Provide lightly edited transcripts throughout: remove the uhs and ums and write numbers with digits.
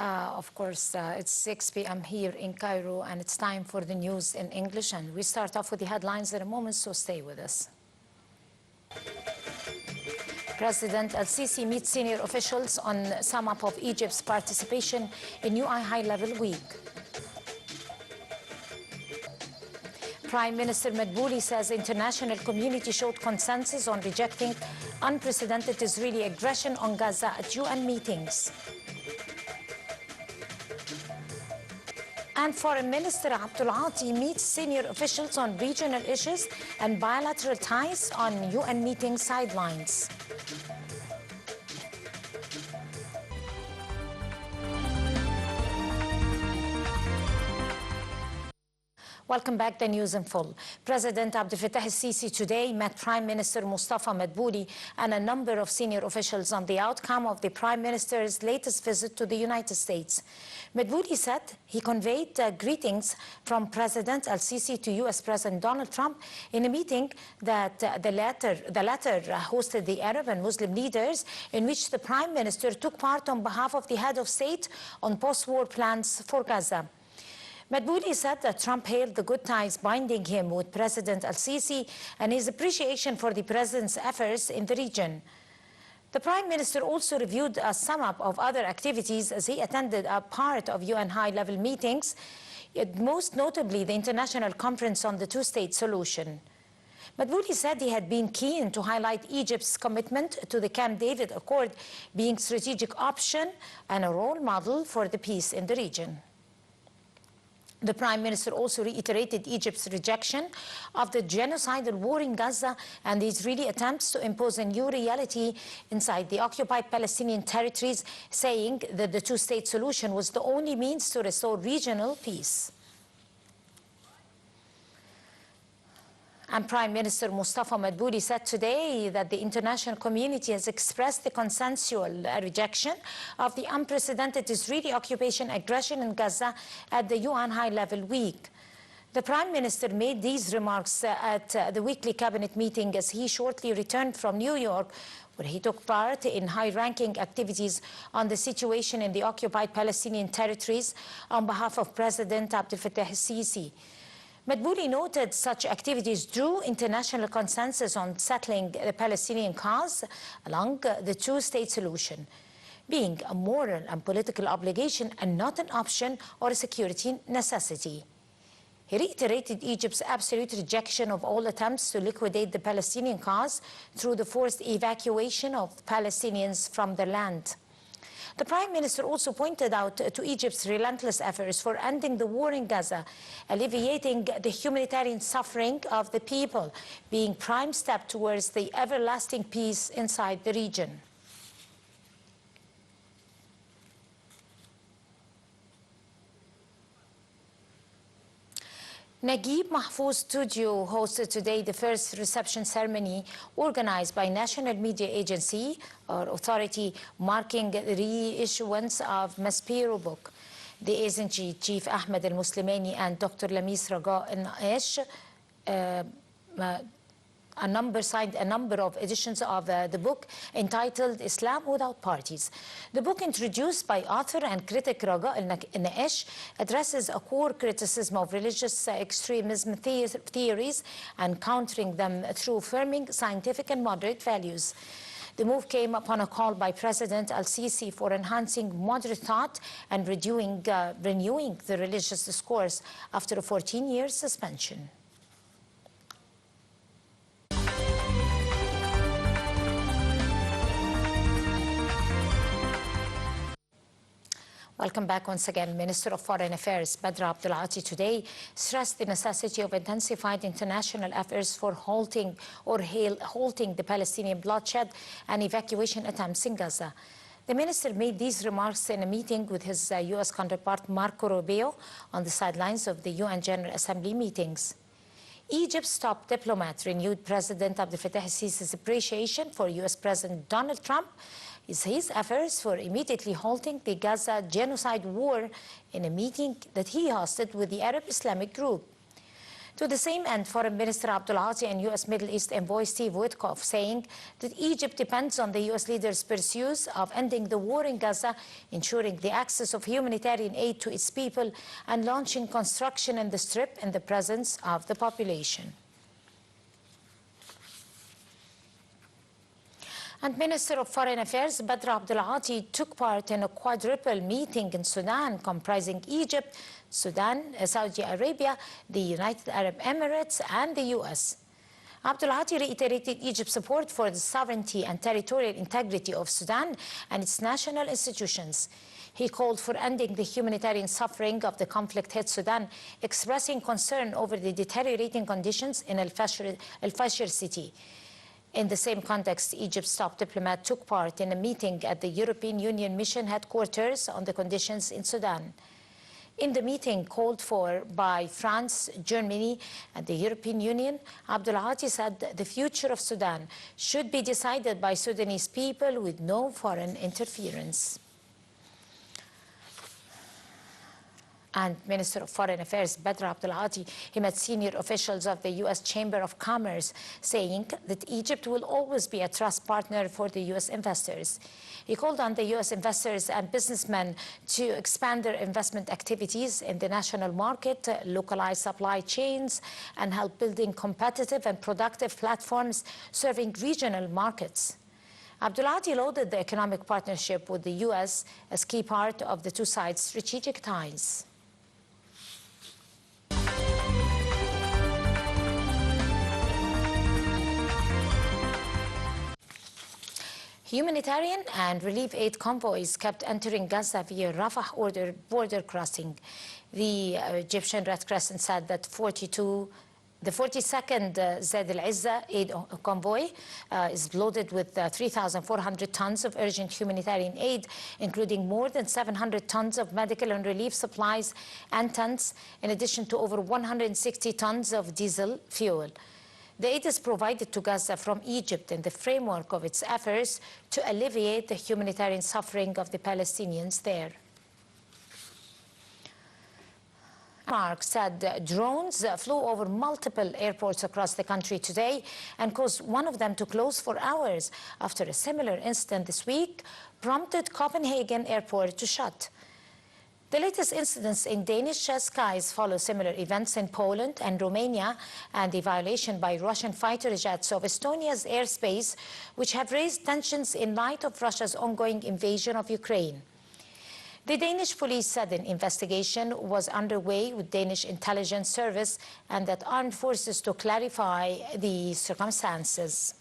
Of course, it's 6 p.m. here in Cairo, and it's time for the news in English. And we start off with the headlines in a moment, so stay with us. President Al-Sisi meets senior officials on sum up of Egypt's participation in UI High-Level Week. Prime Minister Madbouli says international community showed consensus on rejecting unprecedented Israeli aggression on Gaza at UN meetings. And Foreign Minister Abdul Ati meets senior officials on regional issues and bilateral ties on UN meeting sidelines. Welcome back. The news in full. President Abdel Fattah al-Sisi today met Prime Minister Mustafa Madbouli and a number of senior officials on the outcome of the Prime Minister's latest visit to the United States. Madbouli said he conveyed greetings from President al-Sisi to U.S. President Donald Trump in a meeting that the latter hosted the Arab and Muslim leaders, in which the Prime Minister took part on behalf of the head of state on post-war plans for Gaza. Madbouli said that Trump hailed the good ties binding him with President al-Sisi and his appreciation for the president's efforts in the region. The Prime Minister also reviewed a sum-up of other activities as he attended a part of UN high-level meetings, most notably the International Conference on the Two-State Solution. Madbouli said he had been keen to highlight Egypt's commitment to the Camp David Accord being a strategic option and a role model for the peace in the region. The Prime Minister also reiterated Egypt's rejection of the genocidal war in Gaza and the Israeli attempts to impose a new reality inside the occupied Palestinian territories, saying that the two-state solution was the only means to restore regional peace. And Prime Minister Mustafa Madbouli said today that the international community has expressed the consensual rejection of the unprecedented Israeli occupation aggression in Gaza at the UN High-Level Week. The Prime Minister made these remarks at the weekly cabinet meeting as he shortly returned from New York, where he took part in high-ranking activities on the situation in the occupied Palestinian territories on behalf of President Abdel Fattah al-Sisi. Madbouli noted such activities drew international consensus on settling the Palestinian cause along the two-state solution, being a moral and political obligation and not an option or a security necessity. He reiterated Egypt's absolute rejection of all attempts to liquidate the Palestinian cause through the forced evacuation of Palestinians from their land. The Prime Minister also pointed out to Egypt's relentless efforts for ending the war in Gaza, alleviating the humanitarian suffering of the people, being prime step towards the everlasting peace inside the region. Naguib Mahfouz Studio hosted today the first reception ceremony organized by National Media Agency or Authority, marking the reissuance of Mاسبيرو book. The agency chief Ahmed al-Muslimani and Dr. Lamis Raga al-Naish signed a number of editions of the book entitled Islam Without Parties. The book, introduced by author and critic Raga al-Naish, addresses a core criticism of religious extremism theories and countering them through affirming scientific and moderate values. The move came upon a call by President al-Sisi for enhancing moderate thought and renewing the religious discourse after a 14-year suspension. Welcome back once again. Minister of Foreign Affairs Badr Abdul Ati today stressed the necessity of intensified international efforts for halting the Palestinian bloodshed and evacuation attempts in Gaza. The minister made these remarks in a meeting with his U.S. counterpart Marco Rubio on the sidelines of the UN General Assembly meetings. Egypt's top diplomat renewed President Abdel Fattah al-Sisi's appreciation for U.S. President Donald Trump is his efforts for immediately halting the Gaza genocide war in a meeting that he hosted with the Arab Islamic group. To the same end, Foreign Minister Abdul Ati and U.S. Middle East Envoy Steve Witkoff saying that Egypt depends on the U.S. leaders' pursuits of ending the war in Gaza, ensuring the access of humanitarian aid to its people, and launching construction in the Strip in the presence of the population. And Minister of Foreign Affairs Badr Abdul Ati took part in a quadruple meeting in Sudan comprising Egypt, Sudan, Saudi Arabia, the United Arab Emirates, and the U.S. Abdul Ati reiterated Egypt's support for the sovereignty and territorial integrity of Sudan and its national institutions. He called for ending the humanitarian suffering of the conflict-hit Sudan, expressing concern over the deteriorating conditions in Al-Fashir city. In the same context, Egypt's top diplomat took part in a meeting at the European Union mission headquarters on the conditions in Sudan. In the meeting called for by France, Germany, and the European Union, Abdul Ati said that the future of Sudan should be decided by Sudanese people with no foreign interference. And Minister of Foreign Affairs Badr Abdul Ati, he met senior officials of the U.S. Chamber of Commerce, saying that Egypt will always be a trust partner for the U.S. investors. He called on the U.S. investors and businessmen to expand their investment activities in the national market, localize supply chains, and help building competitive and productive platforms serving regional markets. Abdul Ati lauded the economic partnership with the U.S. as key part of the two sides' strategic ties. Humanitarian and relief aid convoys kept entering Gaza via Rafah border crossing. The Egyptian Red Crescent said that the 42nd Zaid al-Izza aid convoy is loaded with 3,400 tons of urgent humanitarian aid, including more than 700 tons of medical and relief supplies and tents, in addition to over 160 tons of diesel fuel. The aid is provided to Gaza from Egypt in the framework of its efforts to alleviate the humanitarian suffering of the Palestinians there. Mark said drones flew over multiple airports across the country today and caused one of them to close for hours after a similar incident this week prompted Copenhagen Airport to shut. The latest incidents in Danish skies follow similar events in Poland and Romania and the violation by Russian fighter jets of Estonia's airspace, which have raised tensions in light of Russia's ongoing invasion of Ukraine. The Danish police said an investigation was underway with Danish intelligence service and that armed forces to clarify the circumstances.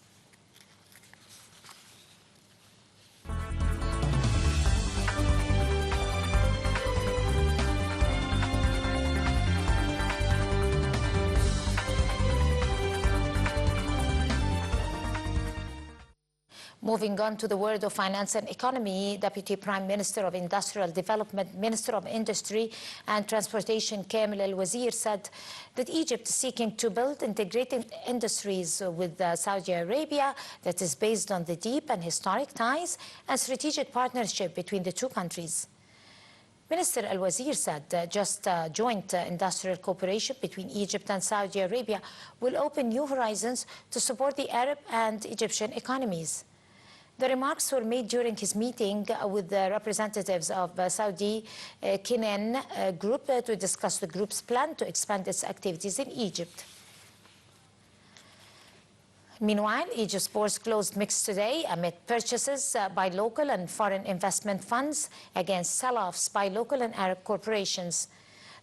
Moving on to the world of finance and economy, Deputy Prime Minister of Industrial Development, Minister of Industry and Transportation, Kamel Al-Wazir, said that Egypt is seeking to build integrated industries with Saudi Arabia that is based on the deep and historic ties and strategic partnership between the two countries. Minister Al-Wazir said just joint industrial cooperation between Egypt and Saudi Arabia will open new horizons to support the Arab and Egyptian economies. The remarks were made during his meeting with the representatives of Saudi Kinan Group to discuss the group's plan to expand its activities in Egypt. Meanwhile, Egypt's bourse closed mixed today amid purchases by local and foreign investment funds against sell-offs by local and Arab corporations.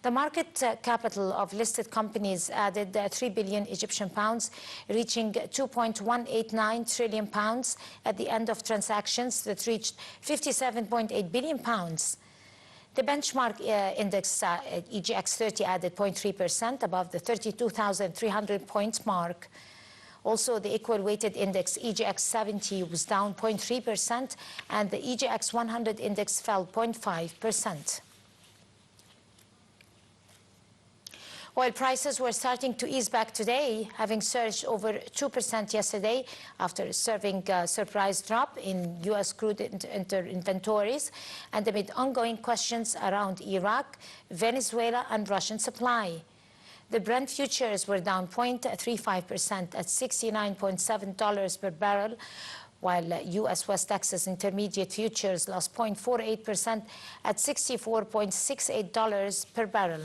The market capital of listed companies added 3 billion Egyptian pounds, reaching 2.189 trillion pounds at the end of transactions that reached 57.8 billion pounds. The benchmark index EGX 30 added 0.3% above the 32,300 points mark. Also, the equal weighted index EGX 70 was down 0.3% and the EGX 100 index fell 0.5%. Oil prices were starting to ease back today, having surged over 2% yesterday after a surprise drop in U.S. crude inventories and amid ongoing questions around Iraq, Venezuela, and Russian supply. The Brent futures were down 0.35% at $69.7 per barrel, while U.S. West Texas Intermediate futures lost 0.48% at $64.68 per barrel.